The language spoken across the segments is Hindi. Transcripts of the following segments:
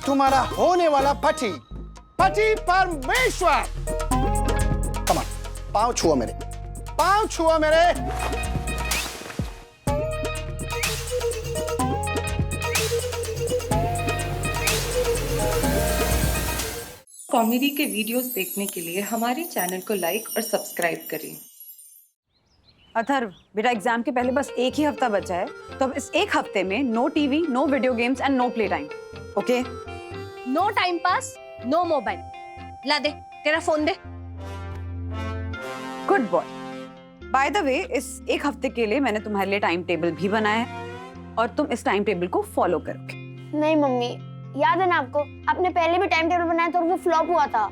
तुम्हारा होने वाला पति, पति परमेश्वर। कमान, पांव छुओ मेरे, पांव छुओ मेरे। कॉमेडी के वीडियोस देखने के लिए हमारे चैनल को लाइक और सब्सक्राइब करें। अथर्व, बेटा एग्जाम के पहले बस एक ही हफ्ता बचा है, तो अब इस एक हफ्ते में no TV, no video games and no play time, okay? No time pass, no mobile. ला दे, तेरा फोन दे। Good boy. By the way, इस एक हफ्ते के लिए मैंने तुम्हारे लिए टाइम टेबल भी बनाया है और तुम इस टाइम टेबल को फॉलो करोगे। नहीं मम्मी, याद है ना आपको, आपने पहले भी टाइम टेबल बनाया था और वो फ्लॉप हुआ था।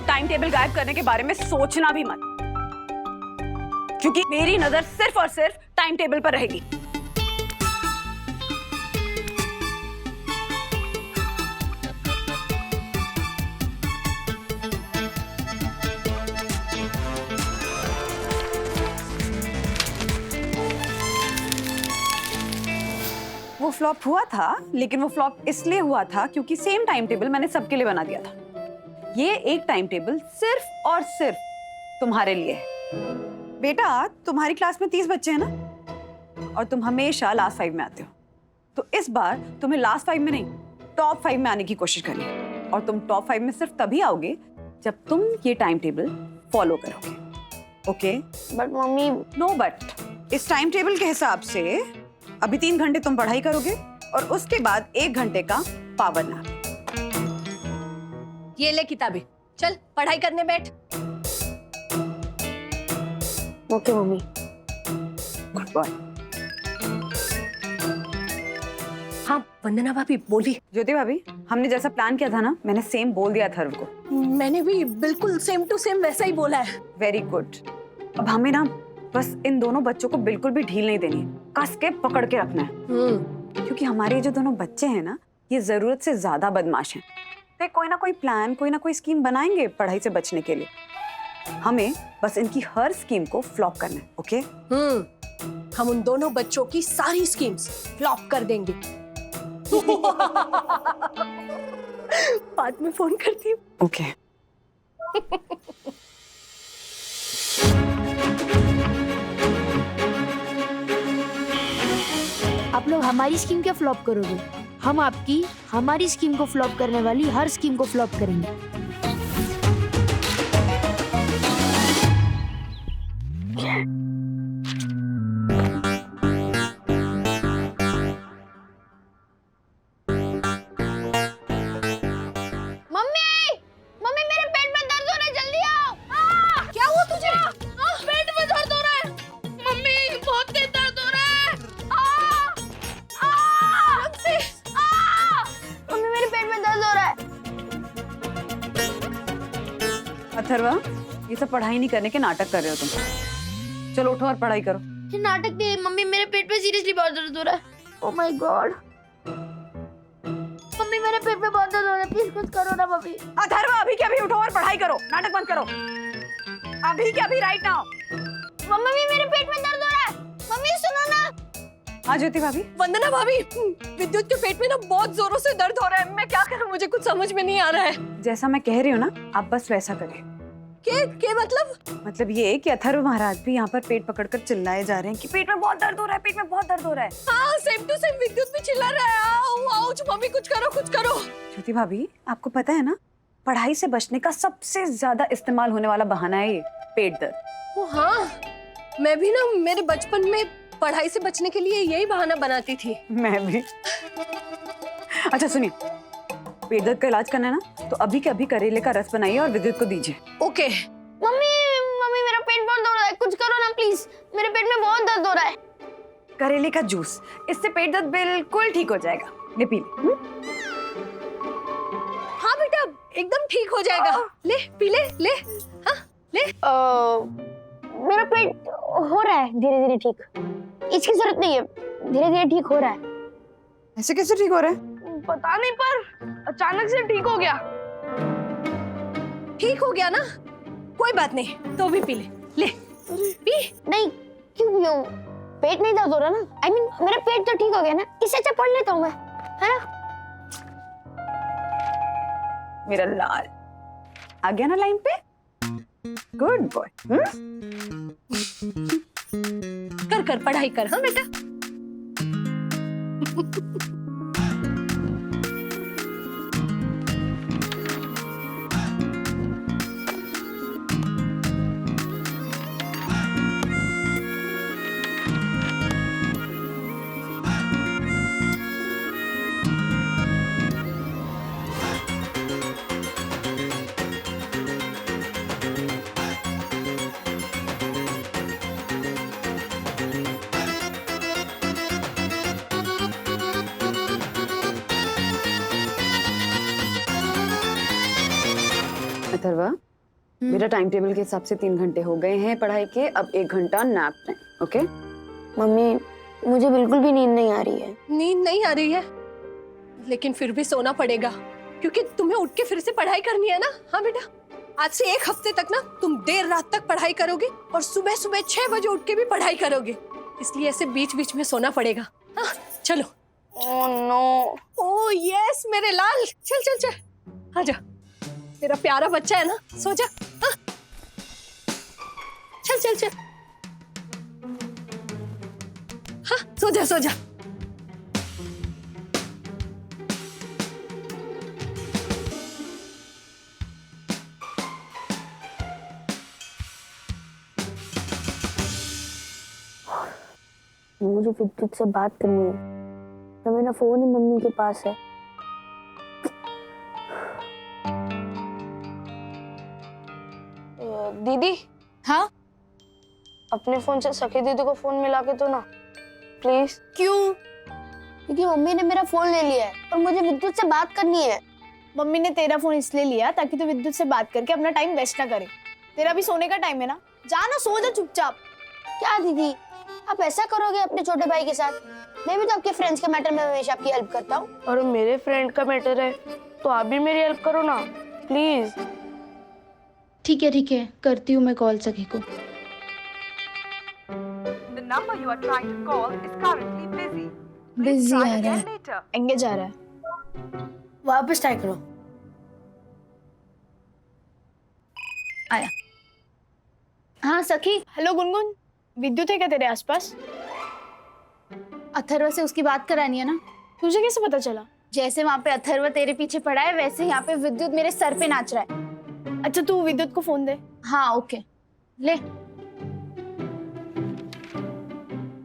टाइम टेबल गायब करने के बारे में सोचना भी मत, क्योंकि मेरी नजर सिर्फ और सिर्फ टाइम टेबल पर रहेगी। वो फ्लॉप हुआ था, लेकिन वो फ्लॉप इसलिए हुआ था क्योंकि सेम टाइम टेबल मैंने सबके लिए बना दिया था। ये एक टाइम टेबल सिर्फ और सिर्फ तुम्हारे लिए है। बेटा, तुम्हारी क्लास में 30 बच्चे हैं ना, और तुम हमेशा लास्ट 5 में आते हो, तो इस बार तुम्हें लास्ट 5 में नहीं, टॉप 5 में आने की कोशिश करनी है। और तुम टॉप 5 में सिर्फ तभी आओगे जब तुम ये टाइम टेबल फॉलो करोगे, okay? But mummy, no but. इस टाइम टेबल के हिसाब से अभी 3 घंटे तुम पढ़ाई करोगे और उसके बाद 1 घंटे का पावर नैप। ये ले किताबें, चल पढ़ाई करने बैठ। Okay mummy. Good boy. हाँ वंदना भाभी बोली। ज्योति भाभी, हमने जैसा प्लान किया था ना, मैंने सेम बोल दिया था उनको। मैंने भी बिल्कुल सेम टू सेम वैसा ही बोला है। Very good. अब हमें ना बस इन दोनों बच्चों को बिल्कुल भी ढील नहीं देनी है, कस के पकड़ के रखना है। क्योंकि हमारे जो दोनों बच्चे हैं ना, ये जरूरत से ज्यादा बदमाश हैं। तो कोई ना कोई प्लान, कोई ना कोई स्कीम बनाएंगे पढ़ाई से बचने के लिए। हमें बस इनकी हर स्कीम को फ्लॉप करना है, ओके? हम उन दोनों बच्चों की सारी स्कीम्स फ्लॉप कर देंगे। बाद में फोन करती हूँ। ओके। आप लोग हमारी स्कीम क्या फ्लॉप करोगे? हम आपकी हमारी स्कीम को फ्लॉप करने वाली हर स्कीम को फ्लॉप करेंगे। मम्मी मेरे पेट में दर्द हो रहा है, जल्दी आओ। क्या हुआ तुझे? पेट में दर्द हो रहा है मम्मी, बहुत तेज दर्द हो रहा है। मम्मी मेरे पेट में दर्द हो रहा है। अथर्वा, ये सब पढ़ाई नहीं करने के नाटक कर रहे हो तुम। चलो उठो और पढ़ाई करो। ये नाटक नहीं है मम्मी, मेरे पेट में सीरियसली बहुत दर्द हो रहा है। ओह माय गॉड, मम्मी मेरे पेट में बहुत दर्द हो रहा है, प्लीज कुछ करो ना मम्मी। अथर्वा, अभी के अभी उठो और पढ़ाई करो, नाटक बंद करो। अभी के अभी, राइट नाउ। मम्मी मेरे पेट में दर्द हो रहा है, मम्मी सुनो ना। हाँ ज्योति भाभी। वंदना भाभी, विद्युत के पेट में ना बहुत जोरों से दर्द हो रहा है। मैं क्या करूं, मुझे कुछ समझ में नहीं आ रहा है। जैसा मैं कह रही हूँ ना, आप बस वैसा करें। के मतलब ये कि अथर्व महाराज भी यहाँ पर पेट पकड़कर चिल्लाए जा रहे हैं कि पेट में बहुत दर्द हो रहा है, पेट में बहुत दर्द हो रहा है। हाँ, सेम टू सेम विद्युत भी चिल्ला रहा है। आओ आओ मम्मी, कुछ करो कुछ करो। ज्योति भाभी, आपको पता है ना, पढ़ाई से बचने का सबसे ज्यादा इस्तेमाल होने वाला बहाना है ये पेट दर्द। ओ हाँ, मैं भी ना मेरे बचपन में पढ़ाई से बचने के लिए यही बहाना बनाती थी। मैं भी। अच्छा सुनिए, पेट दर्द का इलाज करना है ना, तो अभी के अभी करेले का रस बनाइए और विद्युत को दीजिए। ओके। मम्मी मेरा पेट बहुत दर्द हो रहा है, कुछ करो ना प्लीज, मेरे पेट में बहुत दर्द हो रहा है। करेले का जूस, इससे पेट दर्द बिल्कुल ठीक हो जाएगा। ले पी ले। हाँ बेटा, एकदम ठीक हो जाएगा। ले पी ले ले। हाँ ले। मेरा पेट हो रहा है धीरे धीरे ठीक, इसकी जरूरत नहीं है, धीरे धीरे ठीक हो रहा है। ऐसे कैसे ठीक हो रहा है? पता नहीं, पर अचानक से ठीक हो गया। ठीक हो गया ना, कोई बात नहीं, तो भी पी ले। ले पी। नहीं, क्यों पीऊं? पेट नहीं दर्द हो रहा ना। I mean, मेरा पेट तो ठीक हो गया ना, इससे अच्छा पढ़ लेता हूँ मैं, है ना? मेरा लाल आ गया ना लाइन पे। Good boy. कर कर पढ़ाई कर, हाँ बेटा। अथर्वा, मेरा टाइम टेबल के हिसाब से 3 घंटे हो गए हैं पढ़ाई के, अब 1 घंटा नैप टाइम। ओके? मम्मी मुझे बिल्कुल भी नींद नहीं आ रही है। नींद नहीं आ रही है, लेकिन फिर भी सोना पड़ेगा, क्योंकि तुम्हें उठ के फिर से पढ़ाई करनी है ना। हाँ बेटा, आज से 1 हफ्ते तक ना तुम देर रात तक पढ़ाई करोगे और सुबह सुबह 6 बजे उठ के भी पढ़ाई करोगे, इसलिए ऐसे बीच बीच में सोना पड़ेगा। हाँ चलो। Oh no. ओह यस मेरे लाल, चल चल चल, आजा, तेरा प्यारा बच्चा है ना, सो जा। हाँ? चल चल चल, हाँ सो जा सो जा। मुझे विद्युत से बात करनी है, तो मेरा फोन ही मम्मी के पास है। दीदी। हाँ? अपने फोन से सखी दीदी को फोन मिला के दो ना प्लीज। क्यों? क्योंकि मम्मी ने मेरा फोन ले लिया है और मुझे विद्युत से बात करनी है। मम्मी ने तेरा फोन इसलिए लिया ताकि तू विद्युत से बात करके अपना टाइम वेस्ट ना करे। तेरा भी सोने का टाइम है ना, जा ना सो जा चुपचाप। क्या दीदी, आप ऐसा करोगे अपने छोटे भाई के साथ? मैं भी तो आपके फ्रेंड्स के मैटर में हमेशा आपकी हेल्प करता हूँ। और मेरे फ्रेंड का मैटर है तो आप भी मेरी हेल्प करो ना प्लीज। ठीक है, करती हूँ मैं कॉल सखी को। The number you are trying to call is currently busy. Busy Try आ रहा again है, later. एंगेज आ रहा है। वापस ट्राई करो। आया। हाँ सखी। हेलो गुनगुन, विद्युत है क्या तेरे आसपास? अथर्व से उसकी बात करानी है ना। तुझे कैसे पता चला? जैसे वहाँ पे अथर्व तेरे पीछे पड़ा है, वैसे यहाँ पे विद्युत मेरे सर पे नाच रहा है। अच्छा तू विद्युत को फोन दे। हाँ ओके, ले।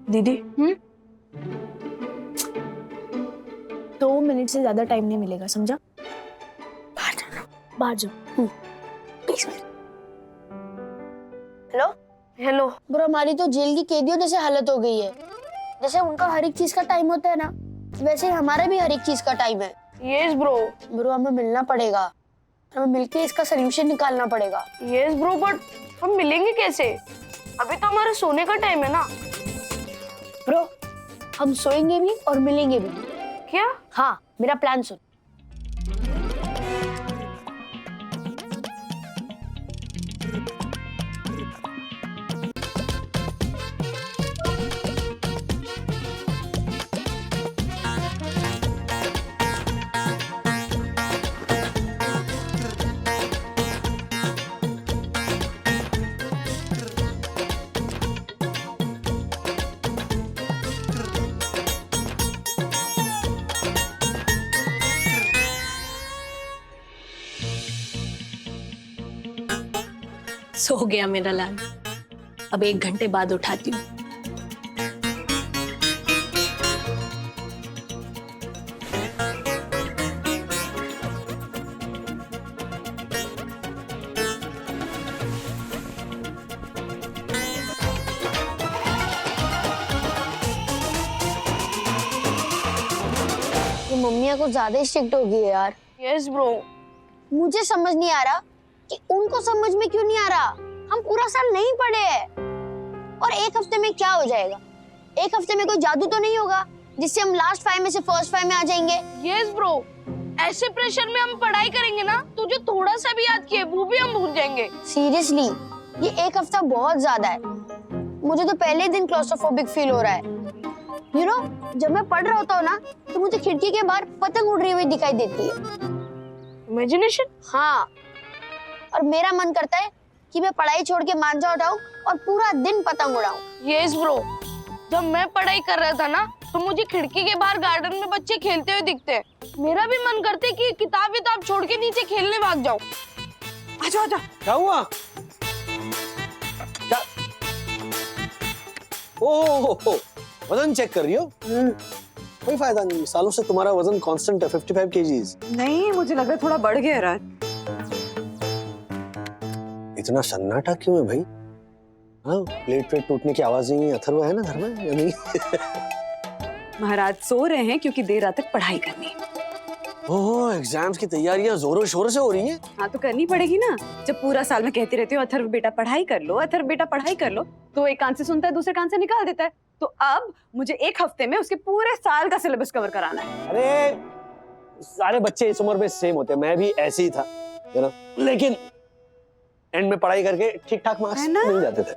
दीदी 2 मिनट से ज्यादा टाइम नहीं मिलेगा, समझा? बाहर जाओ। हेलो हेलो ब्रो, हमारी तो जेल की कैदियों जैसे हालत हो गई है। जैसे उनका हर एक चीज का टाइम होता है ना, वैसे हमारा भी हर एक चीज का टाइम है। यस ब्रो हमें मिलना पड़ेगा, हमें मिलके इसका सलूशन निकालना पड़ेगा। यस ब्रो, बट हम मिलेंगे कैसे? अभी तो हमारे सोने का टाइम है ना। ब्रो हम सोएंगे भी और मिलेंगे भी। क्या? हाँ, मेरा प्लान सुन। सो गया मेरा लाल, अब 1 घंटे बाद उठाती हूँ। ये मम्मियाँ को ज्यादा ही स्ट्रिक्ट हो गई है यार। यस ब्रो, मुझे समझ नहीं आ रहा कि उनको समझ में क्यों नहीं आ रहा। हम पूरा साल नहीं पढ़े हैं और 1 हफ्ते में क्या हो जाएगा? 1 हफ्ते में कोई जादू तो नहीं होगा जिससे हम लास्ट 5 में से फर्स्ट 5 में आ जाएंगे। यस ब्रो, ऐसे प्रेशर में हम पढ़ाई करेंगे ना तो जो थोड़ा सा भी याद किए वो भी हम भूल जाएंगे। सीरियसली ये 1 हफ्ता बहुत ज्यादा है। मुझे तो पहले दिन क्लॉस्ट्रोफोबिक फील हो रहा है। यू नो, जब मैं पढ़ रहा होता हूँ ना तो मुझे खिड़की के बाहर पतंग उड़ रही हुई दिखाई देती है। इमेजिनेशन? हाँ, और मेरा मन करता है कि मैं पढ़ाई छोड़ के मांझा उठाऊं और पूरा दिन पतंग उड़ाऊं। यस ब्रो, जब मैं पढ़ाई कर रहा था ना तो मुझे खिड़की के बाहर गार्डन में बच्चे खेलते हुए दिखते हैं। मेरा भी मन करते कि किताब छोड़ के नीचे खेलने भाग जाऊं। आजा आजा। क्या हुआ? क्या? ओह, वजन चेक कर रही हो? कोई फायदा नहीं, सालों से तुम्हारा वजन कांस्टेंट है, 55 केजीज। नहीं, मुझे लगा थोड़ा बढ़ गया रात। इतना सन्नाटा क्यों है भाई? हाँ, प्लेट टूटने की आवाज नहीं है। अथर्व है ना घर में या नहीं? महाराज सो रहे हैं क्योंकि देर रात तक पढ़ाई करनी है। ओह, एग्जाम्स की तैयारियां जोरों शोरों से हो रही हैं। हाँ तो करनी पड़ेगी ना। जब पूरा साल में कहती रहती हूँ अथर्व बेटा पढ़ाई कर लो, अथर्व बेटा पढ़ाई कर लो, तो एक कान से सुनता है दूसरे कान से निकाल देता है। तो अब मुझे एक हफ्ते में उसके पूरे साल का सिलेबस कवर कराना है। अरे सारे बच्चे इस उम्र में सेम होते हैं, मैं भी ऐसे ही था, लेकिन एंड में पढ़ाई करके ठीक ठाक मार्क्स मिल जाते थे।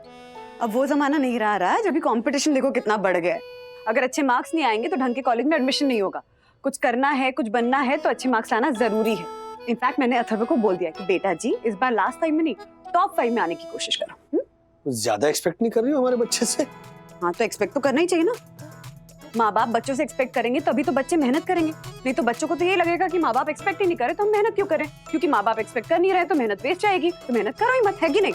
अब वो जमाना नहीं रहा जब भी कंपटीशन देखो कितना बढ़ गया है। अगर अच्छे मार्क्स नहीं आएंगे तो ढंग के कॉलेज में एडमिशन नहीं होगा। कुछ करना है, कुछ बनना है तो अच्छे मार्क्स लाना जरूरी है। इनफैक्ट मैंने अथर्व को बोल दिया कि बेटा जी इस बार लास्ट 5 में नहीं, टॉप 5 में आने की कोशिश करो। कुछ ज्यादा एक्सपेक्ट नहीं कर रही हो हमारे बच्चे से? हाँ तो एक्सपेक्ट तो करना ही चाहिए ना। माँ बाप बच्चों से एक्सपेक्ट करेंगे तभी तो बच्चे मेहनत करेंगे, नहीं तो बच्चों को तो ये लगेगा कि माँ बाप एक्सपेक्ट ही नहीं करे तो हम मेहनत क्यों करें। क्योंकि माँ बाप एक्सपेक्ट कर नहीं रहे तो मेहनत वेस्ट जाएगी, तो मेहनत करो ही मत, है कि नहीं?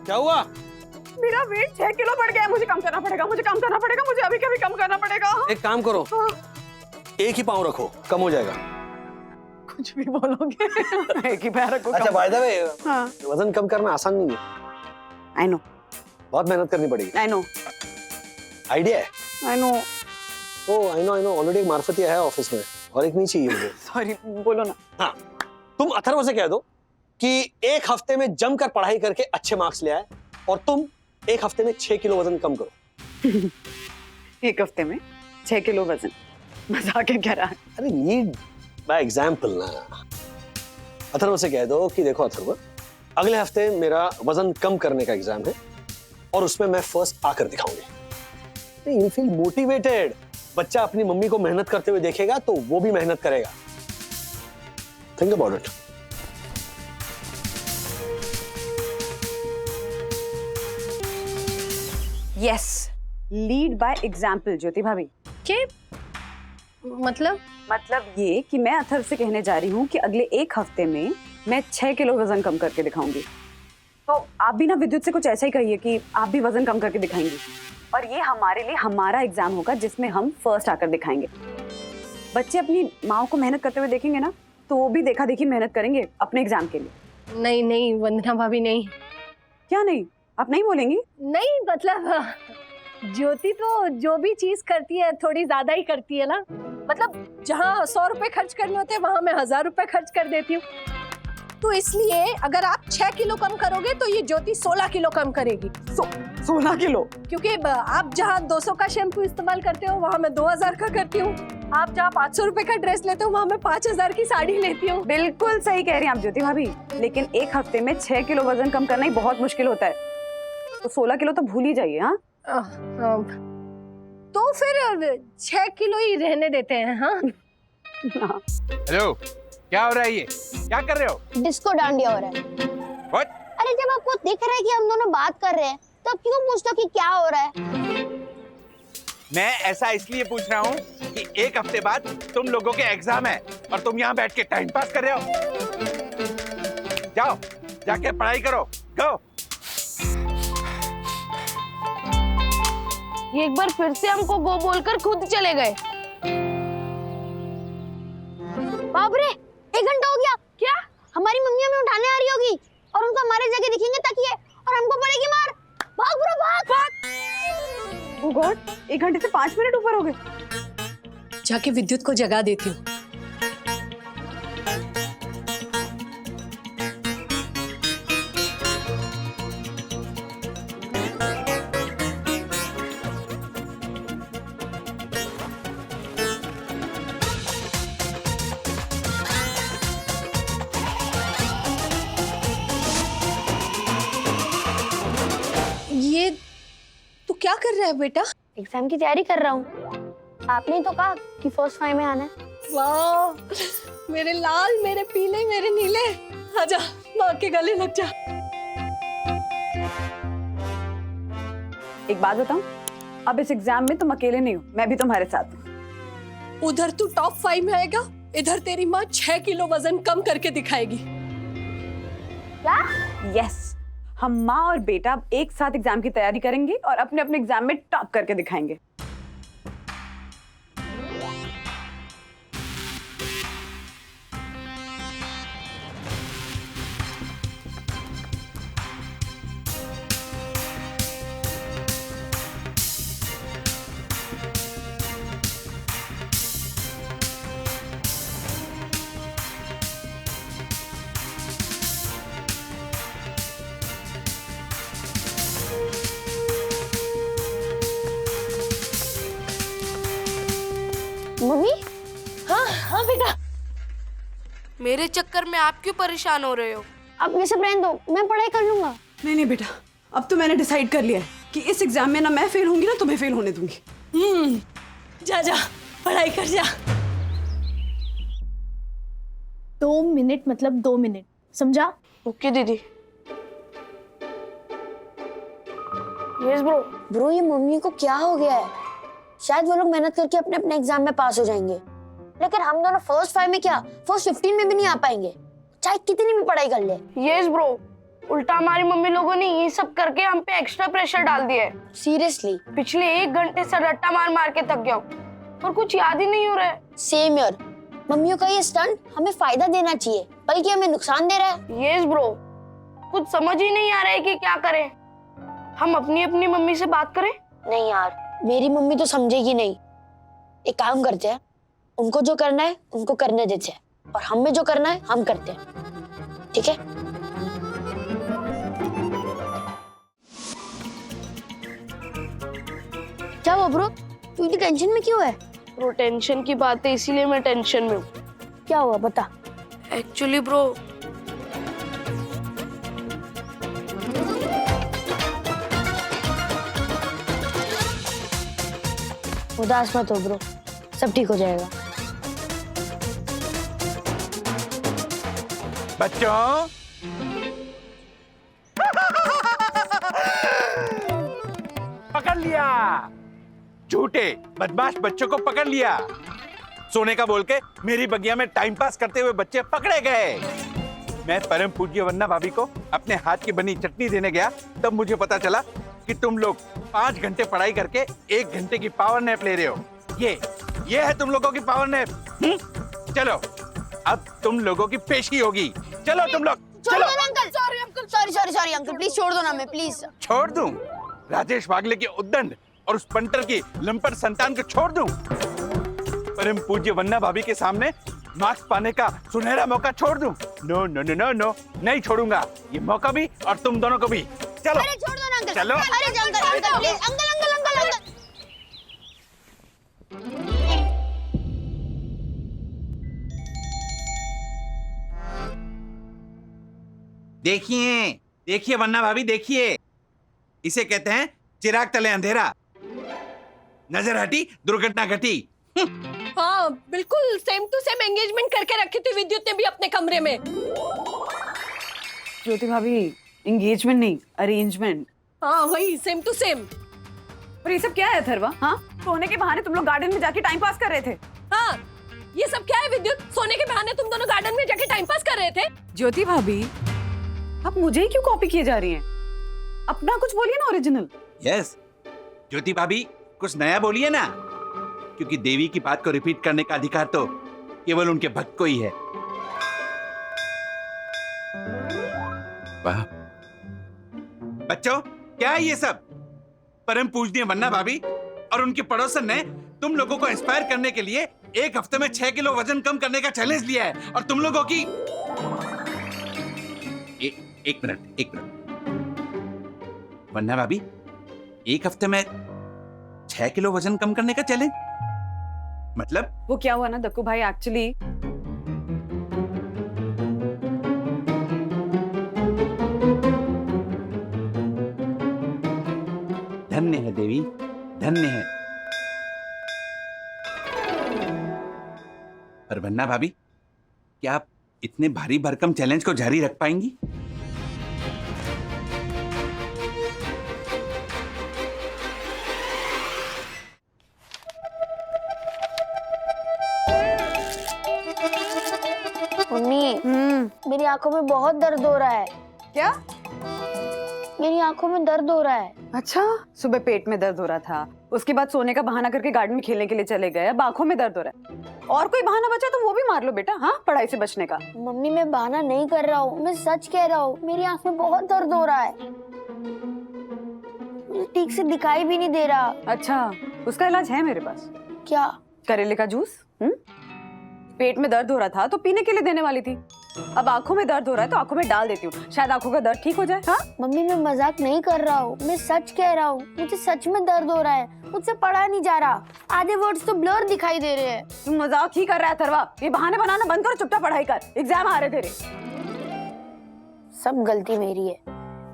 क्या हुआ? मेरा वेट 6 किलो बढ़ गया है, मुझे कम करना पड़ेगा, मुझे कम करना पड़ेगा, मुझे अभी कभी कम करना पड़ेगा। एक काम करो, एक ही पाँव रखो, कम हो जाएगा। कुछ भी बोलोगे। एक ही पैर रखो। अच्छा बाय द वे, हाँ वजन कम करना आसान नहीं है। आई नो, बहुत मेहनत करनी पड़ेगी। आई नो, आइडिया है? I know. Oh I know, already एक मार्फतिया है ऑफिस में, और एक नहीं चाहिए मुझे। सॉरी, बोलो ना। हाँ, तुम अथर्व से कह दो कि एक हफ्ते में जमकर पढ़ाई करके अच्छे मार्क्स ले आए, और तुम एक हफ्ते में 6 किलो वजन कम करो। एक हफ्ते में 6 किलो वजन, मजाक है क्या रहा? अरे लीड बाय एग्जाम्पल ना। अथर्व से कह दो कि देखो अथर्व, अगले हफ्ते मेरा वजन कम करने का एग्जाम है और उसमें मैं फर्स्ट आकर दिखाऊंगी। You feel motivated. बच्चा अपनी मम्मी को मेहनत करते हुए देखेगा तो वो भी मेहनत करेगा। Think about it. Yes, lead by example Jyoti भाभी। के मतलब ये कि मैं अथर्व से कहने जा रही हूँ कि अगले एक हफ्ते में मैं 6 किलो वजन कम करके दिखाऊंगी। तो आप भी ना विद्युत से कुछ ऐसा ही कहिए कि आप भी वजन कम करके दिखाएंगी, और ये हमारे लिए हमारा एग्जाम होगा जिसमें हम फर्स्ट आकर दिखाएंगे। बच्चे अपनी माँ को मेहनत करते हुए देखेंगे ना तो वो भी देखा देखी मेहनत करेंगे अपने एग्जाम के लिए। नहीं नहीं वंदना भाभी, नहीं। क्या नहीं? आप नहीं बोलेंगी? नहीं मतलब ज्योति तो जो भी चीज करती है थोड़ी ज्यादा ही करती है ना। मतलब जहाँ 100 रुपए खर्च करने होते हैं वहां मैं 1000 रुपए खर्च कर देती हूँ। तो इसलिए अगर आप 6 किलो कम करोगे तो ये ज्योति 16 किलो कम करेगी। 16 किलो? क्योंकि आप जहाँ 200 का शैम्पू इस्तेमाल करते हो वहाँ मैं 2000 का करती हूँ। आप जहाँ 500 रुपए का ड्रेस लेते हो वहाँ मैं 5000 की साड़ी लेती हूँ। बिल्कुल सही कह रही हैं आप ज्योति भाभी, लेकिन एक हफ्ते में 6 किलो वजन कम करना ही बहुत मुश्किल होता है। तो 16 किलो तो भूल ही जाइए। हाँ तो फिर 6 किलो ही रहने देते हैं। हाँ हेलो, क्या हो रहा है? ये क्या कर रहे हो? डिस्को डांडिया हो रहा है। What? अरे जब आपको दिख रहा है कि हम दोनों बात कर रहे हैं तो आप क्यों पूछते हो कि क्या हो रहा है? मैं ऐसा इसलिए पूछ रहा हूँ कि एक हफ्ते बाद तुम लोगों के एग्जाम है और तुम यहाँ बैठ के टाइम पास कर रहे हो। जाओ जाके पढ़ाई करो, गो। ये एक बार फिर से हमको गो बोलकर खुद चले गए। बाप रे, 1 घंटा हो गया। क्या हमारी मम्मी हमें उठाने आ रही होगी और उनको हमारे जगह दिखेंगे तकिए और हमको पड़ेगी मार। भाग ब्रो भाग। ओह गॉड, 1 घंटे से 5 मिनट ऊपर हो गए। जाके विद्युत को जगा देती हूँ। ये तू क्या कर रहा है बेटा? एग्जाम की तैयारी कर रहा हूँ। आपने ही तो कहा कि फर्स्ट 5 में आना है। वाह, मेरे लाल, मेरे पीले, मेरे नीले, आजा माँ के गले लग जा। एक बात बताऊं, अब इस एग्जाम में तुम अकेले नहीं हो, मैं भी तुम्हारे साथ हूँ। उधर तू टॉप 5 में आएगा, इधर तेरी माँ 6 किलो वजन कम करके दिखाएगी। क्या? यस, हम माँ और बेटा एक साथ एग्जाम की तैयारी करेंगे और अपने अपने एग्जाम में टॉप करके दिखाएंगे। मम्मी? हाँ हाँ बेटा। मेरे चक्कर में आप क्यों परेशान हो रहे हो? आप ये सब रहने दो, मैं पढ़ाई कर लूंगा। नहीं बेटा, अब तो मैंने डिसाइड कर लिया है कि इस एग्जाम में ना मैं फेल होंगी ना तुम्हें फेल होने दूंगी। जा जा पढ़ाई कर जा। 2 मिनट मतलब 2 मिनट, समझा? ओके दीदी। यस ब्रो, ये मम्मी को क्या हो गया है? शायद वो लोग मेहनत करके अपने अपने एग्जाम में पास हो जाएंगे, लेकिन हम दोनों फर्स्ट 5 में क्या फर्स्ट 15 में भी नहीं आ पाएंगे, चाहे कितनी भी पढ़ाई कर ले। यस ब्रो, उल्टा हमारी मम्मी लोगों ने ये सब करके हम पे एक्स्ट्रा प्रेशर डाल दिया है। सीरियसली, पिछले 1 घंटे से रट्टा मार मार के थक गया हूँ और कुछ याद ही नहीं हो रहा है। सेम यार, मम्मियों का ये स्टंट हमें फायदा देना चाहिए, बल्कि हमें नुकसान दे रहा है। यस ब्रो, कुछ समझ ही नहीं आ रहा है कि क्या करें। हम अपनी अपनी मम्मी से बात करें? नहीं यार, मेरी मम्मी तो समझेगी नहीं। एक काम करते हैं, उनको जो करना है उनको करने देते हैं, और हमें जो करना है हम करते हैं, ठीक है? क्या हुआ ब्रो, तू इतनी टेंशन में क्यों है? ब्रो टेंशन की बात है, इसीलिए मैं टेंशन में हूँ। क्या हुआ बता। एक्चुअली ब्रो, उदास मत हो ब्रो, सब ठीक हो जाएगा। बच्चों पकड़ लिया, झूठे बदमाश बच्चों को पकड़ लिया। सोने का बोल के मेरी बगिया में टाइम पास करते हुए बच्चे पकड़े गए। मैं परम पूज्य वन्ना भाभी को अपने हाथ की बनी चटनी देने गया, तब मुझे पता चला कि तुम लोग 5 घंटे पढ़ाई करके 1 घंटे की पावर नैप ले रहे हो। ये है तुम लोगों की पावर नैप। चलो अब तुम लोगों की पेशी होगी। चलो तुम लोग चलो। सॉरी अंकल, प्लीज छोड़ दो ना, मैं प्लीज। छोड़ दूं? राजेश वागले के उद्दंड और उस पंटर की लंपट संतान को छोड़ दूं? परम पूज्य वन्ना भाभी के सामने मार्क्स पाने का सुनहरा मौका छोड़ दूं? No no no no no, नहीं छोड़ूंगा ये मौका भी और तुम दोनों को भी। चलो अरे छोड़ दो ना अंकल। चलो। अरे अंकल प्लीज, अंकल। देखिए वन्ना भाभी, देखिए, इसे कहते हैं चिराग तले अंधेरा। नजर हटी दुर्घटना घटी। हाँ बिल्कुल सेम टू सेम एंगेजमेंट करके रखी थी विद्युत ने भी अपने कमरे में। ज्योति भाभी, एंगेजमेंट नहीं, अरेंजमेंट। हाँ वही सेम टू सेम। और ये सब क्या है अथर्वा? हाँ, सोने के बहाने तुम लोग गार्डन में जाके टाइम पास कर रहे थे। हाँ ये सब क्या है विद्युत? सोने के बहाने तुम दोनों गार्डन में जाके टाइम पास कर रहे थे। ज्योति भाभी, आप मुझे ही क्यों कॉपी किए जा रही हैं? अपना कुछ बोलिए ना, ओरिजिनल। यस, ज्योति भाभी कुछ नया बोलिए ना, क्योंकि देवी की बात को रिपीट करने का अधिकार तो केवल उनके भक्त को ही है। वाह बच्चों, क्या है ये सब? परम पूजनीय वन्ना भाभी और उनके पड़ोसन ने तुम लोगों को इंस्पायर करने के लिए 1 हफ्ते में 6 किलो वजन कम करने का चैलेंज लिया है, और तुम लोगों की एक मिनट वन्ना भाभी, 1 हफ्ते में 6 किलो वजन कम करने का चैलेंज मतलब? वो क्या हुआ ना दक्कू भाई, एक्चुअली धन्य है देवी, धन्य है। पर वन्ना भाभी, क्या आप इतने भारी भरकम चैलेंज को जारी रख पाएंगी? मम्मी मेरी आंखों में बहुत दर्द हो रहा है। क्या? मेरी आंखों में दर्द हो रहा है। अच्छा, सुबह पेट में दर्द हो रहा था, उसके बाद सोने का बहाना करके गार्डन में खेलने के लिए चले गए, अब आंखों में दर्द हो रहा है। और कोई बहाना बचा तो वो भी मार लो बेटा, हाँ, पढ़ाई से बचने का। मम्मी मैं बहाना नहीं कर रहा हूँ, मैं सच कह रहा हूँ। मेरी आंख में बहुत दर्द हो रहा है, मुझे ठीक से दिखाई भी नहीं दे रहा। अच्छा, उसका इलाज है मेरे पास। क्या? करेले का जूस। पेट में दर्द हो रहा था तो पीने के लिए देने वाली थी, अब आंखों में दर्द हो रहा है तो आंखों में डाल देती हूँ, शायद आंखों का दर्द ठीक हो जाए। हाँ मम्मी मैं मजाक नहीं कर रहा हूँ, मैं सच कह रहा हूँ। मुझे सच में दर्द हो रहा है, मुझसे पढ़ा नहीं जा रहा, आधे वर्ड्स तो ब्लर दिखाई दे रहे हैं। तुम मजाक ही कर रहा है अथर्वा, ये बहाने बनाना बंद करो, चुपचाप पढ़ाई कर, एग्जाम आ रहे तेरे। सब गलती मेरी है,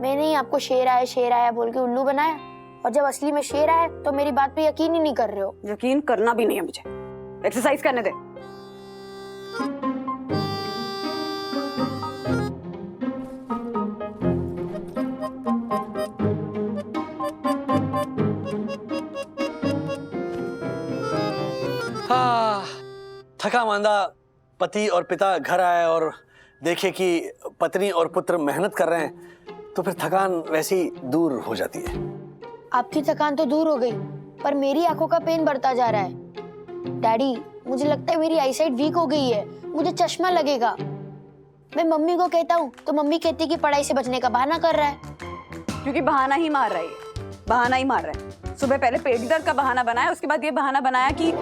मैंने ही आपको शेर आया बोल के उल्लू बनाया, और जब असली में शेर आया तो मेरी बात पे यकीन ही नहीं कर रहे हो। यकीन करना भी नहीं है मुझे, एक्सरसाइज करने दे। थका मांदा पति और पिता घर आए और देखे कि पत्नी और पुत्र मेहनत कर रहे हैं तो फिर थकान वैसी दूर हो जाती है। आपकी थकान तो दूर हो गई, पर मेरी आंखों का पेन बढ़ता जा रहा है। डैडी मुझे लगता है मेरी आईसाइट वीक हो गई है, मुझे चश्मा लगेगा। मैं मम्मी को कहता हूँ तो मम्मी कहती है कि पढ़ाई से बचने का बहाना कर रहा है। क्योंकि बहाना ही मार रहा है, बहाना ही मार रहा है। सुबह पहले पेट दर्द का बहाना बनाया, उसके बाद ये बहाना बनाया कि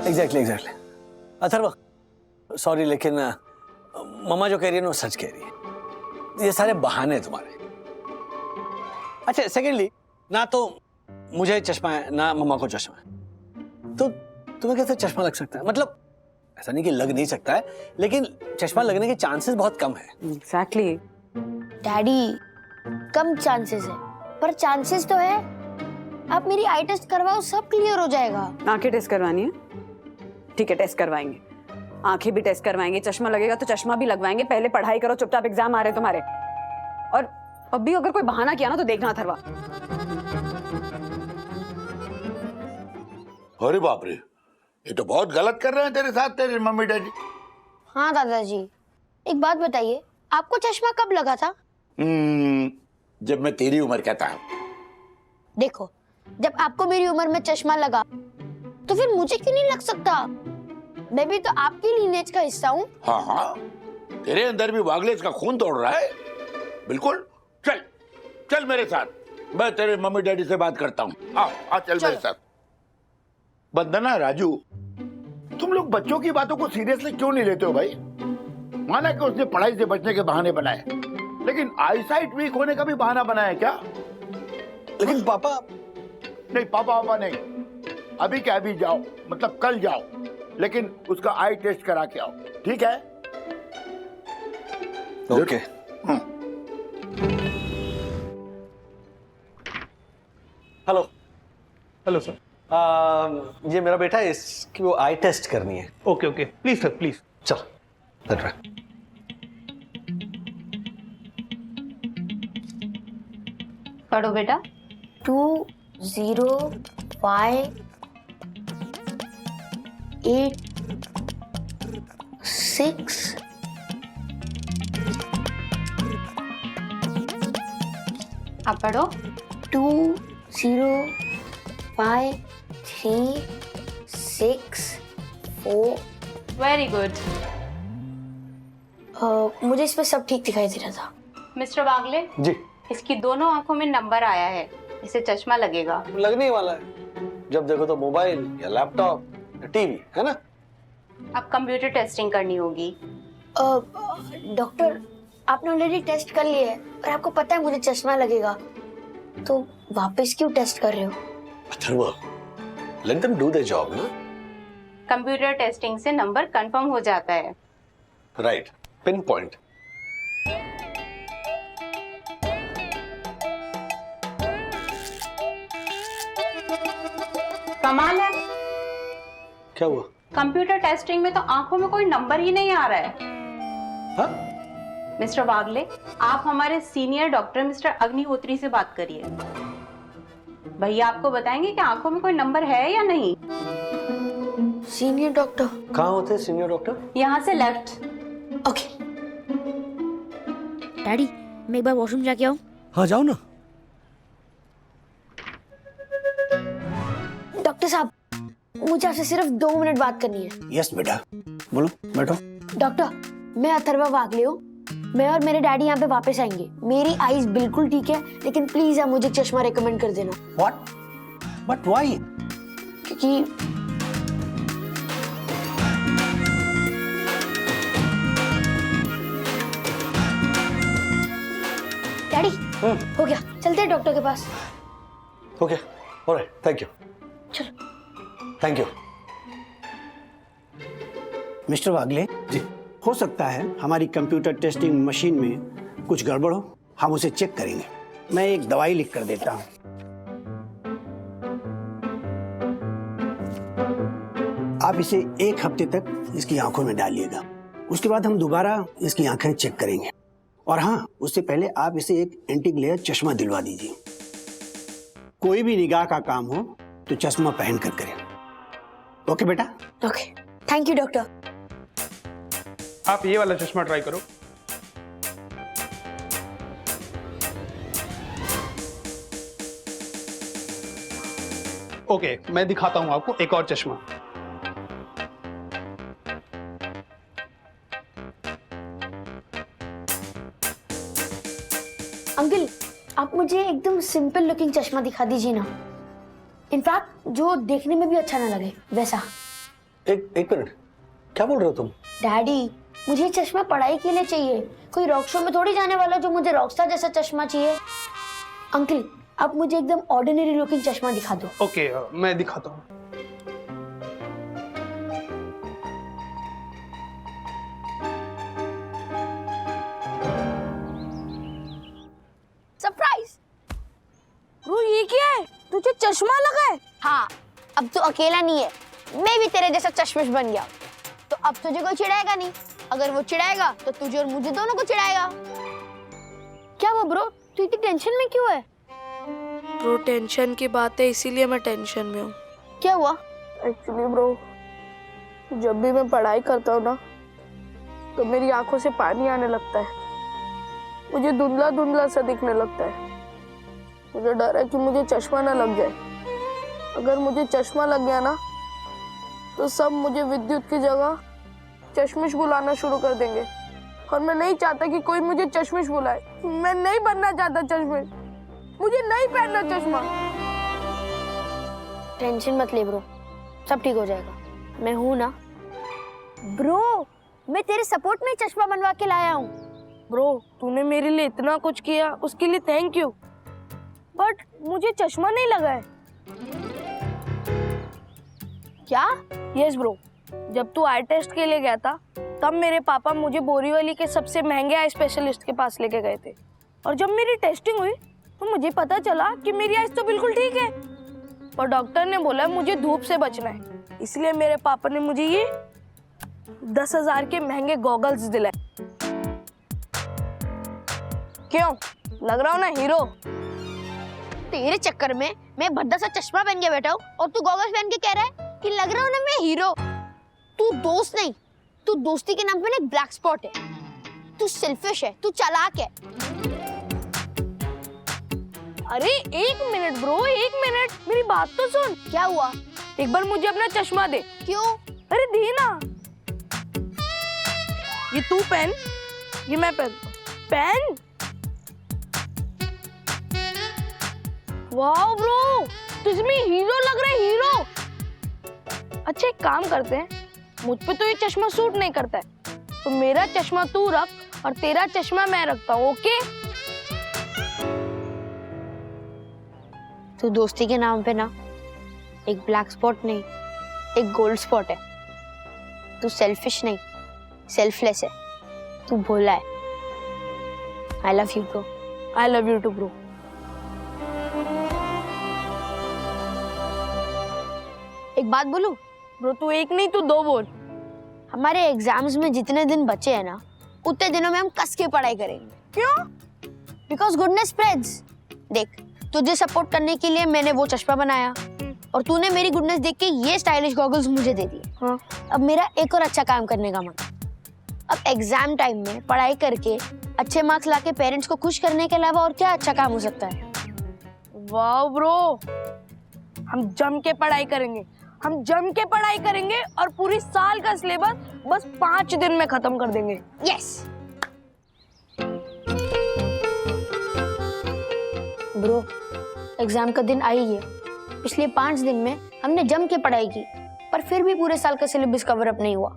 एग्जैक्टली अथर्व, सॉरी लेकिन मम्मा जो कह रही है ना वो सच कह रही है, ये सारे बहाने हैं तुम्हारे। अच्छा, सेकेंडली, ना तो मुझे चश्मा है ना मम्मा को चश्मा है, तो तुम्हें कैसे चश्मा लग सकता है? मतलब ऐसा नहीं कि लग नहीं सकता है, लेकिन चश्मा लगने के चांसेस बहुत कम है। एग्जैक्टली डैडी कम चांसेस है, पर चांसेस तो है। आप मेरी आई टेस्ट करवाओ, सब क्लियर हो जाएगा। आंखें टेस्ट करवानी है? ठीक है, टेस्ट करवाएंगे, आंखें भी टेस्ट करवाएंगे, चश्मा लगेगा तो चश्मा भी लगवाएंगे। पहले पढ़ाई करो, चुपचाप एग्जाम आ रहे हैं तुम्हारे। और अब भी अगर कोई बहाना किया ना तो देखना अथर्वा। अरे बाप रे, ये तो बहुत गलत कर रहे हैं तेरे साथ तेरे मम्मी डैडी। हाँ दादाजी, एक बात बताइए, आपको चश्मा कब लगा था? जब मैं तेरी उम्र का था। देखो, जब आपको मेरी उम्र में चश्मा लगा तो फिर मुझे क्यों नहीं लग सकता? मैं भी तो आपकी लीनेज का हिस्सा हूँ। हाँ हाँ, तेरे अंदर भी वागलेस का खून दौड़ रहा है। बिल्कुल, चल चल मेरे साथ, मैं तेरे मम्मी डैडी से बात करता हूँ। आ चल मेरे साथ। बंदना, राजू, तुम लोग बच्चों की बातों को सीरियसली क्यों नहीं लेते हो भाई? माना कि उसने पढ़ाई से बचने के बहाने बनाए, लेकिन आईसाइट वीक होने का भी बहाना बनाया क्या? लेकिन पापा नहीं, पापा नहीं, अभी क्या अभी जाओ, मतलब कल जाओ, लेकिन उसका आई टेस्ट करा के आओ, ठीक है? ओके। Hello hello sir. ये मेरा बेटा है, इसकी वो आई टेस्ट करनी है। Okay okay, please sir please. चल लग रहा। पढ़ो बेटा। 2 0 5 8 6 आप पढ़ो। 2 0 5 3 6 4। Very good. मुझे इसमें सब ठीक दिखाई दे रहा था। मिस्टर बागले जी। इसकी दोनों आंखों में नंबर आया है, इसे चश्मा लगेगा। लगने ही वाला है, जब देखो तो मोबाइल या लैपटॉप या टीवी, है ना? अब कंप्यूटर टेस्टिंग करनी होगी। डॉक्टर, आपने ऑलरेडी टेस्ट कर लिया है और आपको पता है मुझे चश्मा लगेगा, तो वापस क्यों टेस्ट कर रहे हो? Atharva, let them do their job, ना? कंप्यूटर टेस्टिंग से नंबर कंफर्म हो जाता है। Right, pin point. कमाल है, क्या हुआ? कंप्यूटर टेस्टिंग में तो आंखों में कोई नंबर ही नहीं आ रहा है। हाँ? मिस्टर वागले, आप हमारे सीनियर डॉक्टर मिस्टर अग्निहोत्री से बात करिए। भैया आपको बताएंगे कि आंखों में कोई नंबर है या नहीं। सीनियर डॉक्टर कहाँ होते हैं सीनियर डॉक्टर? यहाँ से लेफ्ट। ओके। डैडी मैं एक बार वॉशरूम जाके आऊँ? हाँ जाओ ना। डॉक्टर साहब मुझे आपसे सिर्फ 2 मिनट बात करनी है। यस बेटा, बोलो, बैठो। डॉक्टर मैं अथर्वा वागले हूँ। मैं और मेरे डैडी यहाँ पे वापस आएंगे। मेरी आईज बिल्कुल ठीक है, लेकिन प्लीज आप मुझे चश्मा रेकमेंड कर देना। व्हाट? But why? क्योंकि डैडी हो गया, चलते हैं डॉक्टर के पास। Okay, alright, thank you. चलो। Thank you. Mister Wagle ji, हो सकता है हमारी कंप्यूटर टेस्टिंग मशीन में कुछ गड़बड़ हो, हम उसे चेक करेंगे। मैं एक दवाई लिख कर देता हूँ। आप इसे 1 हफ्ते तक इसकी आंखों में डालिएगा। उसके बाद हम दोबारा इसकी आंखें चेक करेंगे। और हाँ, उससे पहले आप इसे एक एंटी ग्लेयर चश्मा दिलवा दीजिए। कोई भी निगाह का काम हो तो चश्मा पहन कर करें। ओके बेटा? Okay, thank you doctor. आप ये वाला चश्मा ट्राई करो। ओके, मैं दिखाता हूं आपको एक और चश्मा। अंकल आप मुझे एकदम सिंपल लुकिंग चश्मा दिखा दीजिए ना। इनफैक्ट जो देखने में भी अच्छा ना लगे वैसा। एक मिनट, क्या बोल रहे हो तुम? डैडी मुझे चश्मा पढ़ाई के लिए चाहिए, कोई रॉक शो में थोड़ी जाने वाला जो मुझे रॉकस्टार जैसा चश्मा चाहिए। अंकल आप मुझे एकदम ऑर्डिनरी लुकिंग चश्मा दिखा दो। ओके, मैं दिखाता हूं। सरप्राइज। ब्रो ये क्या है? तुझे चश्मा लगा है? हाँ, अब तू अकेला नहीं है, मैं भी तेरे जैसा चश्मिश बन गया। तो अब तुझे कोई चिढ़ाएगा नहीं। अगर वो चिढ़ाएगा तो तुझे और मुझे दोनों को चिढ़ाएगा। क्या हुआ ब्रो, तू इतनी टेंशन में क्यों है? ब्रो टेंशन की बात है, इसीलिए मैं टेंशन में हूँ। क्या हुआ? एक्चुअली ब्रो जब भी मैं पढ़ाई करता हूँ ना तो मेरी आंखों से पानी आने लगता है। मुझे धुंधला धुंधला सा दिखने लगता है। मुझे डर है कि मुझे चश्मा ना लग जाए। अगर मुझे चश्मा लग गया ना तो सब मुझे विद्युत की जगह चश्मिश बुलाना शुरू कर देंगे। और मैं नहीं चाहता कि कोई मुझे चश्मिश बुलाए। मैं नहीं बनना चाहता चश्मिश। मुझे नहीं पहनना चश्मा। टेंशन मत ले ब्रो, सब ठीक हो जाएगा। मैं हूं ना ब्रो, मैं तेरे सपोर्ट में ही चश्मा बनवा के लाया हूँ। ब्रो तूने मेरे लिए इतना कुछ किया, उसके लिए थैंक यू। बट मुझे चश्मा नहीं लगा है। क्या? यस ब्रो, जब तू आई टेस्ट के लिए गया था तब मेरे पापा मुझे बोरीवली के सबसे महंगे आई स्पेशलिस्ट के पास लेके गए थे। और जब मेरी टेस्टिंग हुई तो मुझे पता चला कि मेरी आइज तो बिल्कुल ठीक है। और डॉक्टर ने बोला मुझे धूप से बचना है, इसलिए मेरे पापा ने मुझे ये 10,000 के महंगे गॉगल्स दिलाए। क्यों लग रहा हूँ ना हीरो? तेरे चक्कर में मैं भद्दा सा चश्मा पहन के बैठा हूँ और तू गॉगल्स पहन के कह रहा है कि लग रहा हूँ ना मैं हीरो। तू दोस्त नहीं, तू दोस्ती के नाम पे ना एक ब्लैक स्पॉट है। तू सेल्फिश है, तू चालाक है। अरे एक मिनट ब्रो, एक मिनट, मेरी बात तो सुन। क्या हुआ? एक बार मुझे अपना चश्मा दे। क्यों? अरे दे ना। ये तू पहन, ये मैं पहन। पहन। वाह ब्रो, तुझमें हीरो लग रहा है, हीरो। अच्छा एक काम करते हैं, मुझ पे तो ये चश्मा सूट नहीं करता है, तो मेरा चश्मा तू रख और तेरा चश्मा मैं रखता हूँ। ओके? तू दोस्ती के नाम पे ना एक ब्लैक स्पॉट नहीं, एक गोल्ड स्पॉट है। तू सेल्फिश नहीं, सेल्फलेस है। तू भोला है। I love you bro. I love you too bro. एक बात बोलूं? ब्रो तू एक नहीं तू 2 बोल। हमारे एग्जाम्स में जितने दिन बचे हैं ना, उतने दिनों में हम कस के पढ़ाई करेंगे। क्यों? Because goodness spreads. देख, तुझे सपोर्ट करने के लिए मैंने वो चश्मा बनाया और तूने मेरी गुडनेस देख के ये स्टाइलिश गॉगल्स मुझे दे दिए। हाँ। अब मेरा एक और अच्छा काम करने का मन। अब एग्जाम टाइम में पढ़ाई करके अच्छे मार्क्स लाके पेरेंट्स को खुश करने के अलावा और क्या अच्छा काम हो सकता है? वाह ब्रो, हम जम के पढ़ाई करेंगे, हम जम के पढ़ाई करेंगे और पूरी साल का सिलेबस बस 5 दिन में खत्म कर देंगे। यस ब्रो, एग्जाम का दिन आ ही गया। पिछले 5 दिन में हमने जम के पढ़ाई की, पर फिर भी पूरे साल का सिलेबस कवर अप नहीं हुआ।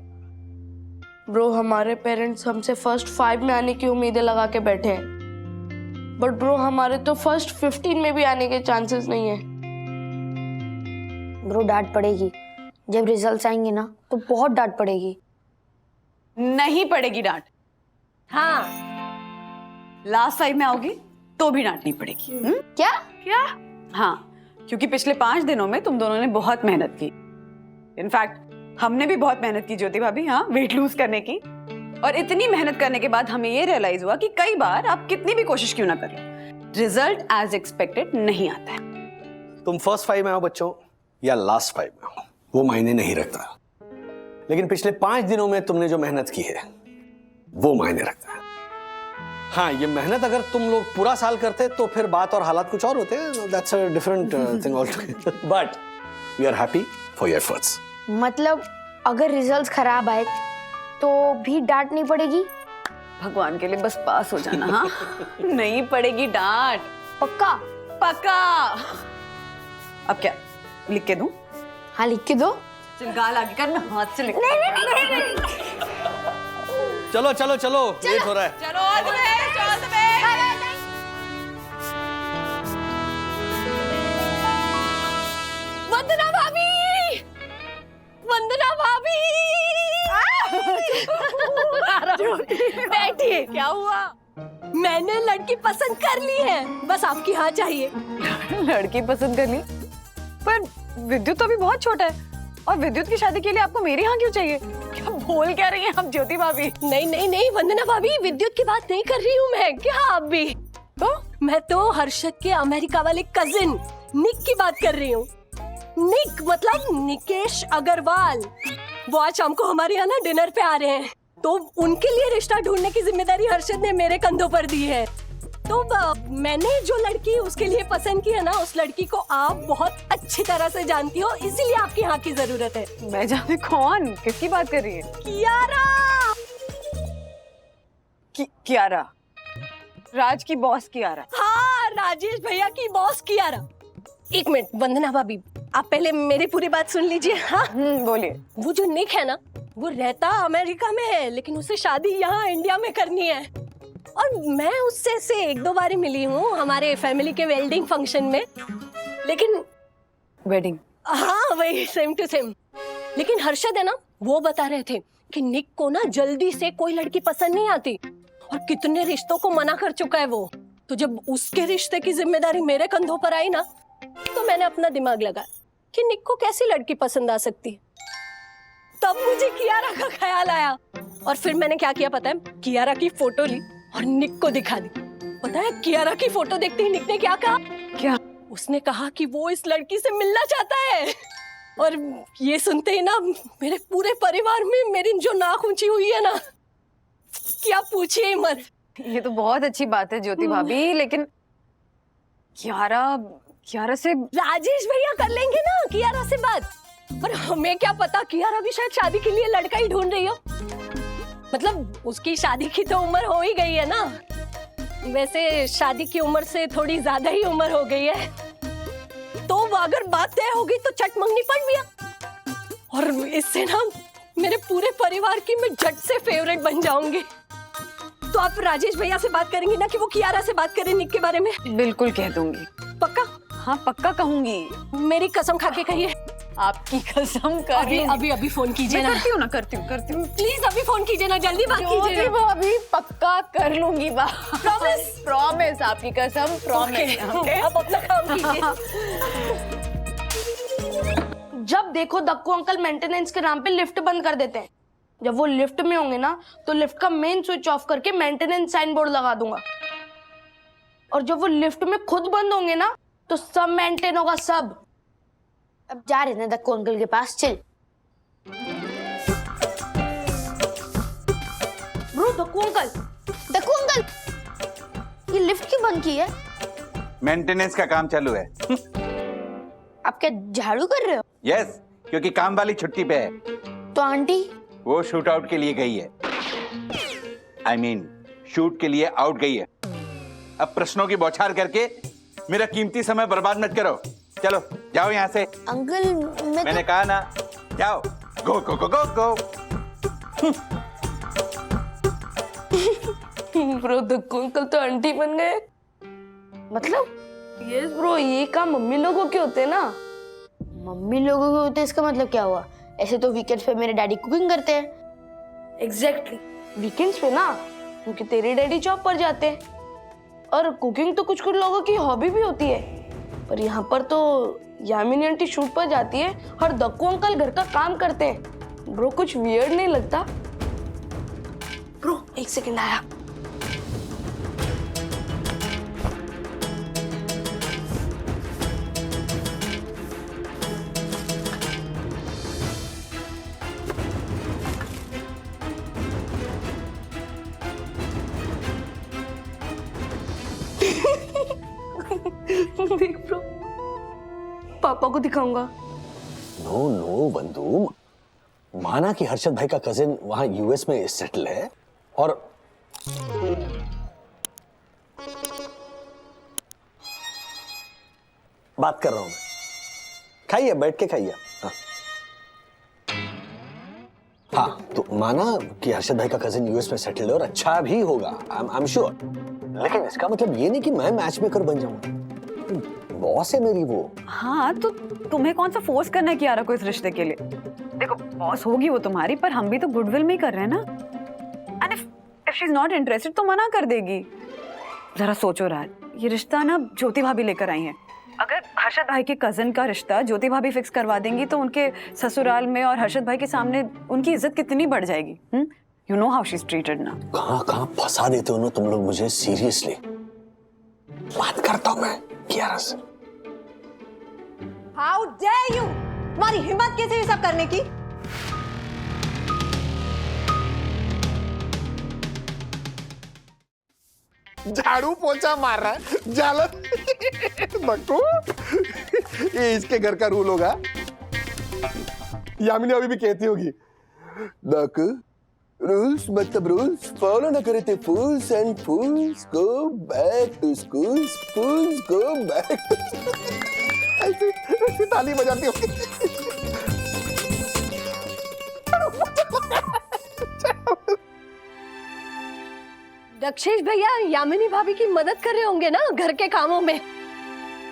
ब्रो हमारे पेरेंट्स हमसे फर्स्ट 5 में आने की उम्मीदें लगा के बैठे हैं, बट ब्रो हमारे तो फर्स्ट 15 में भी आने के चांसेस नहीं है। ब्रो डांट पड़ेगी, जब रिजल्ट्स आएंगे ना तो बहुत डांट पड़ेगी। नहीं पड़ेगी डांट। हाँ, लास्ट 5 में आओगी तो भी डांटनी पड़ेगी। क्या? हाँ, क्योंकि पिछले 5 दिनों में तुम दोनों ने बहुत मेहनत की। इनफैक्ट हमने भी बहुत मेहनत की ज्योति भाभी, हाँ, वेट लूज करने की। और इतनी मेहनत करने के बाद हमें ये रियलाइज हुआ कि कई बार आप कितनी भी कोशिश क्यों ना कर लो, रिजल्ट एज एक्सपेक्टेड नहीं आता है। तुम फर्स्ट 5 में आओ बच्चों या लास्ट 5 में आओ, वो मायने नहीं रखता, लेकिन पिछले 5 दिनों में तुमने जो मेहनत की है वो मायने रखता है। हाँ, ये मेहनत अगर तुम लोग पूरा साल करते तो फिर बात और हालात कुछ और होते हैं। That's a different thing altogether, but we are happy for your efforts. मतलब अगर रिजल्ट्स खराब आए तो भी डांट नहीं पड़ेगी? भगवान के लिए बस पास हो जाना। हाँ नहीं पड़ेगी डांट। पक्का? पक्का। अब क्या लिख के दूं? हाँ लिख के दो। चल गाल आगे कर, मैं हाथ से लिख। नहीं। चलो चलो चलो, लेट हो रहा है। चलो all the best, all the best. Vandana भाभी, वंदना भाभी, बैठिए। क्या हुआ? मैंने लड़की पसंद कर ली है, बस आपकी हाँ चाहिए। लड़की पसंद कर ली? पर विद्युत तो अभी बहुत छोटा है, और विद्युत की शादी के लिए आपको मेरी हाँ क्यों चाहिए? क्या बोल क्या रही हैं आप ज्योति भाभी? नहीं वंदना भाभी, विद्युत की बात नहीं कर रही हूँ मैं। क्या आप भी? तो मैं तो हर्षद के अमेरिका वाले कजिन निक की बात कर रही हूँ। निक मतलब निकेश अग्रवाल। वो आज शाम को हमारे यहाँ ना डिनर पे आ रहे हैं, तो उनके लिए रिश्ता ढूंढने की जिम्मेदारी हर्षद ने मेरे कंधों पर दी है। तो मैंने जो लड़की उसके लिए पसंद की है ना, उस लड़की को आप बहुत अच्छी तरह से जानती हो, इसीलिए आपकी हाँ की जरूरत है। मैं जाने कौन, किसकी बात कर रही है? कियारा। कियारा? राज की बॉस कियारा? हाँ, राजेश भैया की बॉस कियारा। एक मिनट वंदना भाभी, आप पहले मेरी पूरी बात सुन लीजिए। हाँ बोलिए। वो जो निक है ना, वो रहता अमेरिका में है, लेकिन उसे शादी यहाँ इंडिया में करनी है। और मैं उससे से 1-2 बार मिली हूँ हमारे फैमिली के वेडिंग फंक्शन में, लेकिन वेडिंग? हाँ वही, सेम टू सेम। लेकिन हर्षद है ना, वो बता रहे थे कि निक को ना जल्दी से कोई लड़की पसंद नहीं आती और कितने रिश्तों को मना कर चुका है वो। तो जब उसके रिश्ते की जिम्मेदारी मेरे कंधों पर आई ना, तो मैंने अपना दिमाग लगाया कि निक को कैसी लड़की पसंद आ सकती। तब मुझे कियारा का ख्याल आया, और फिर मैंने क्या किया पता है? कियारा की फोटो ली और निक को दिखा दी। पता है कियारा की फोटो देखते ही निक ने क्या कहा? क्या? उसने कहा कि वो इस लड़की से मिलना चाहता है। और ये सुनते ही ना मेरे पूरे परिवार में मेरी जो नाक ऊंची हुई है ना, क्या पूछिए मत। ये तो बहुत अच्छी बात है ज्योति भाभी, लेकिन कियारा से राजेश भैया कर लेंगे ना कियारा से बात। पर हमें क्या पता, कियारा भी शायद शादी के लिए लड़का ही ढूंढ रही हो। मतलब उसकी शादी की तो उम्र हो ही गई है ना, वैसे शादी की उम्र से थोड़ी ज्यादा ही उम्र हो गई है। तो अगर बात तय होगी तो चट मंगनी पड़ गया, और इससे ना मेरे पूरे परिवार की मैं झट से फेवरेट बन जाऊंगी। तो आप राजेश भैया से बात करेंगी ना कि वो कियारा से बात करें निक के बारे में? बिल्कुल कह दूंगी। पक्का? हाँ पक्का कहूंगी। मेरी कसम खा के कहिए। आपकी कसम कर। अभी फोन कीजिए ना। करती हूँ। प्लीज अभी फोन कीजिए ना, जल्दी बात कीजिए। अभी पक्का कर लूंगी बात। प्रॉमिस आपकी कसम, प्रॉमिस। अब अपना काम कीजिए। जब देखो दक्कू अंकल मेंटेनेंस के नाम पे लिफ्ट बंद कर देते हैं। जब वो लिफ्ट में होंगे ना तो लिफ्ट का मेन स्विच ऑफ करके मेंटेनेंस साइन बोर्ड लगा दूंगा, और जब वो लिफ्ट में खुद बंद होंगे ना तो सब मेंटेन होगा, सब। अब जा रहे ना दक्कू अंकल के पास, चल। ब्रो दक्कू अंकल, ये लिफ्ट क्यों बंद की है? मेंटेनेंस का काम चालू है। आप क्या झाड़ू कर रहे हो? यस, क्योंकि काम वाली छुट्टी पे है। तो आंटी? वो शूट आउट के लिए गई है। I mean, शूट के लिए आउट गई है। अब प्रश्नों की बौछार करके मेरा कीमती समय बर्बाद मत करो। चलो जाओ यहाँ से। अंकल मैंने कहा ना, जाओ। गो गो गो गो गो। ब्रो दक्कू अंकल तो आंटी बन गए। मतलब यस ब्रो, ये काम मम्मी लोगों के होते हैं ना। मम्मी लोगों के होते, इसका मतलब क्या हुआ? ऐसे तो वीकेंड्स पे मेरे डैडी कुकिंग करते हैं। एग्जैक्टली, वीकेंड्स पे ना, क्योंकि तेरे डैडी जॉब पर जाते हैं। और कुकिंग तो कुछ कुछ लोगों की हॉबी भी होती है, पर यहाँ पर तो यामिनी आंटी शूट पर जाती है और दक्कू अंकल घर का काम करते हैं। ब्रो कुछ वियर्ड नहीं लगता? ब्रो एक सेकंड आया। देख ब्रो, पापा को दिखाऊंगा। नो नो बंधु, माना कि हर्षद भाई का कजिन वहां यूएस में सेटल है और बात कर रहा हूं मैं। खाइए, बैठ के खाइए। हाँ, तो माना कि हर्षद भाई का कजिन यूएस में सेटल है और अच्छा भी होगा, आई एम श्योर। लेकिन इसका मतलब ये नहीं कि मैं मैच मेकर बन जाऊंगा। बॉस है मेरी वो। हाँ, तो तुम्हें कौन सा फोर्स करना है कियारा को इस रिश्ते के लिए? देखो, बॉस होगी वो तुम्हारी, पर हम भी तो गुडविल में ही कर रहे हैं ना। And if she is not interested तो मना कर देगी। जरा सोचो राज, ये रिश्ता ना ज्योति भाभी लेकर आई हैं। अगर हर्षद भाई के कजन का रिश्ता ज्योति भाभी फिक्स करवा देंगी तो उनके ससुराल में और हर्षद भाई के सामने उनकी इज्जत कितनी बढ़ जाएगी। You know how she is treated ना। कहाँ फंसा देते हो ना तुम लोग मुझे। सीरियसली बात करता हूँ मैं कियारा से। How dare you! तुम्हारी हिम्मत कैसे ये सब करने की? झाड़ू पोछा मार रहा है जालत। दक्कू, ये इसके घर का रूल होगा। यामिनी अभी भी कहती होगी, दक्कू रूल्स मतलब रूल्स फॉलो न करे थे fools and fools go back to school, fools go back to. ऐसी ताली बजाती होगी। दक्षेश भैया यामिनी भाभी की मदद कर रहे होंगे ना घर के कामों में।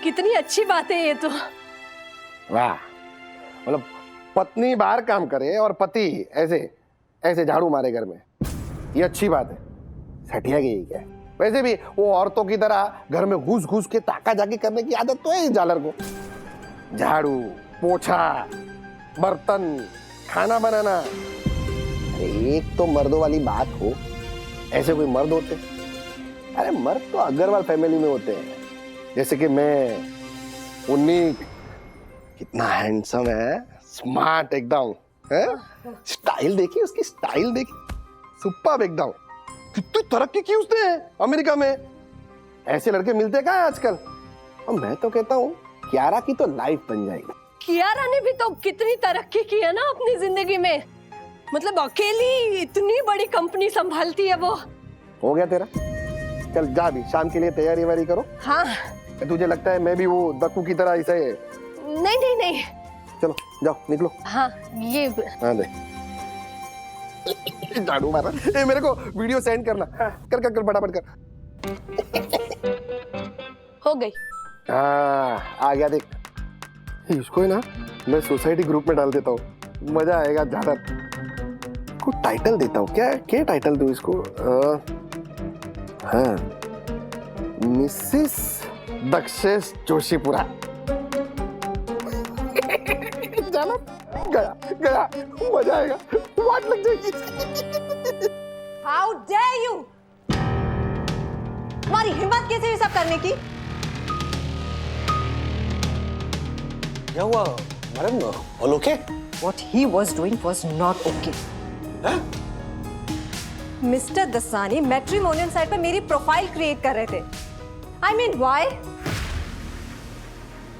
कितनी अच्छी बात है ये तो। वाह, मतलब पत्नी बाहर काम करे और पति ऐसे ऐसे झाड़ू मारे घर में, ये अच्छी बात है। सटिया गई क्या? वैसे भी वो औरतों की तरह घर में घुस घुस के ताका जाकी करने की आदत तो है इस जालर को। झाड़ू पोछा, बर्तन, खाना बनाना। अरे एक तो मर्दों वाली बात हो, ऐसे कोई मर्द होते? अरे मर्द तो अग्रवाल फैमिली में होते हैं, जैसे कि मैं, उन्नी। कितना हैंडसम है, स्मार्ट एकदम है। स्टाइल देखी उसकी, स्टाइल देखी, सुपर्ब एकदम। कितनी तरक्की की उसने अमेरिका में। ऐसे लड़के मिलते कहाँ हैं आजकल। और मैं तो कहता हूँ कियारा की तो लाइफ बन जाएगी। कियारा ने भी तो कितनी तरक्की की है ना अपनी जिंदगी में। मतलब अकेली इतनी बड़ी कंपनी संभालती है वो। हो गया तेरा, चल जा भी, शाम के लिए तैयारी वारी करो। हाँ। तुझे लगता है मैं भी वो दक्कू की तरह ऐसे? नहीं नहीं नहीं। चलो जाओ, निकलो। हाँ ये। हाँ दे झाड़ू मारा। ए, मेरे को वीडियो सेंड करना। कर कर कर फटाफट कर। हो गई। हाँ आ गया, देख। इसको है ना मैं सोसाइटी ग्रुप में डाल देता हूँ, मजा आएगा ज्यादा। को टाइटल देता हूँ। क्या टाइटल दूँ इसको? हाँ, मिसेस दक्षेश जोशीपुरा। गया ना, गया गया, मजा आएगा, वाट लग जाएगी। हाउ डेयर यू, तुम्हारी हिम्मत कैसे ये सब करने की? क्या हुआ madam, all okay? What he was doing was not okay. Mister Dasani matrimonial site पर मेरी प्रोफाइल क्रिएट कर रहे थे। I mean, why?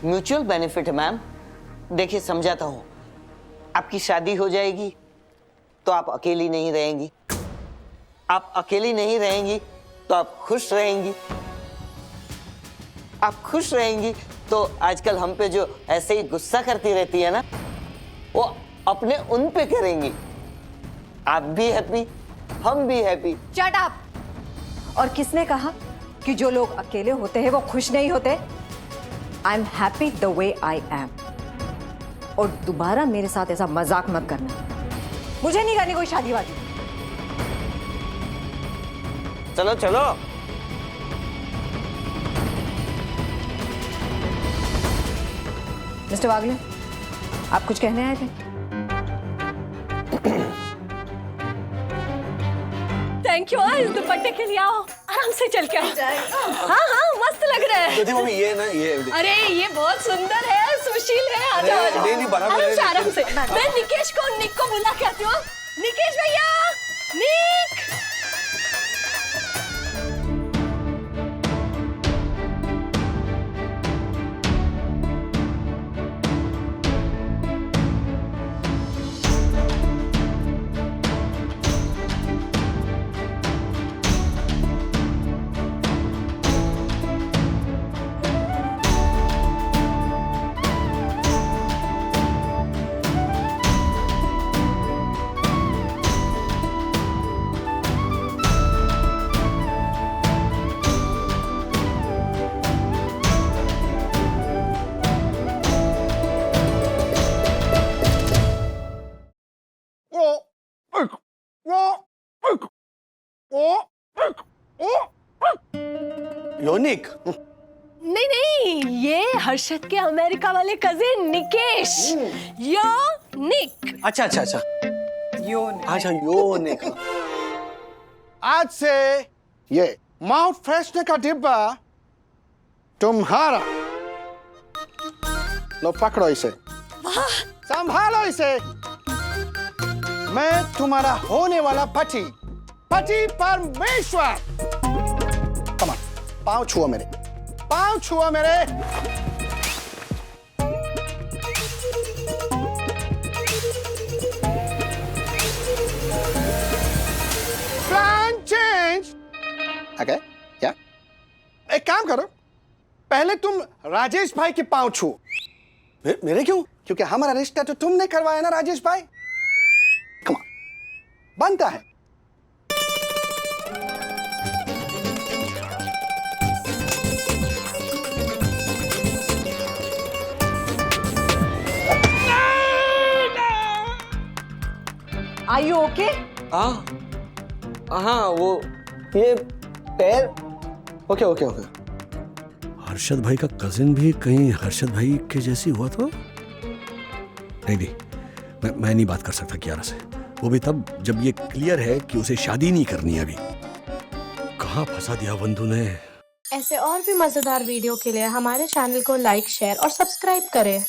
Mutual benefit है मैम। देखिए समझाता हूँ, आपकी शादी हो जाएगी तो आप अकेली नहीं रहेंगी, आप अकेली नहीं रहेंगी तो आप खुश रहेंगी, आप खुश रहेंगी तो आजकल हम पे जो ऐसे ही गुस्सा करती रहती है ना, वो अपने उन पे करेंगी। आप भी हैप्पी, हम भी हैप्पी। Shut up! और किसने कहा कि जो लोग अकेले होते हैं वो खुश नहीं होते? I am happy the way I am. और दोबारा मेरे साथ ऐसा मजाक मत करना। मुझे नहीं करनी कोई शादी वादी। चलो चलो। मिस्टर वागले, आप कुछ कहने आए थे? Thank you. इस दुपट्टे के लिए आओ, आराम से चल के आओ। हाँ हाँ, मस्त लग रहा है। तो मम्मी ये ना, ये अरे ये बहुत सुंदर है, सुशील है। आ जाओ, आ जाओ। नहीं, आराम से, आराम से। मैं निकेश को बुला के आती हूँ। निकेश भैया, निक। योनिक? नहीं नहीं, ये हर्षद के अमेरिका वाले कजिन निकेश। योनिक। अच्छा अच्छा अच्छा, योनिक। अच्छा योनिक। आज से ये माउथ फ्रेशनर का डिब्बा तुम्हारा। लो पकड़ो इसे, संभालो इसे। मैं तुम्हारा होने वाला पति परमेश्वर। कमान, पाँव छुओ मेरे, पाँव छुओ मेरे। Plan change. ओके, या एक काम करो, पहले तुम राजेश भाई के पाँव छुओ। मेरे क्यों? क्योंकि हमारा रिश्ता तो तुमने करवाया ना राजेश भाई। कमान, बनता है। Are you okay? हाँ वो ये पैर। Okay okay okay. हर्षद भाई का कजिन भी कहीं हर्षद भाई के जैसी हुआ तो नहीं, मैं नहीं बात कर सकता कियारा से, वो भी तब जब ये क्लियर है कि उसे शादी नहीं करनी है। अभी कहाँ फंसा दिया बंधु ने। ऐसे और भी मजेदार वीडियो के लिए हमारे चैनल को लाइक, शेयर और सब्सक्राइब करें।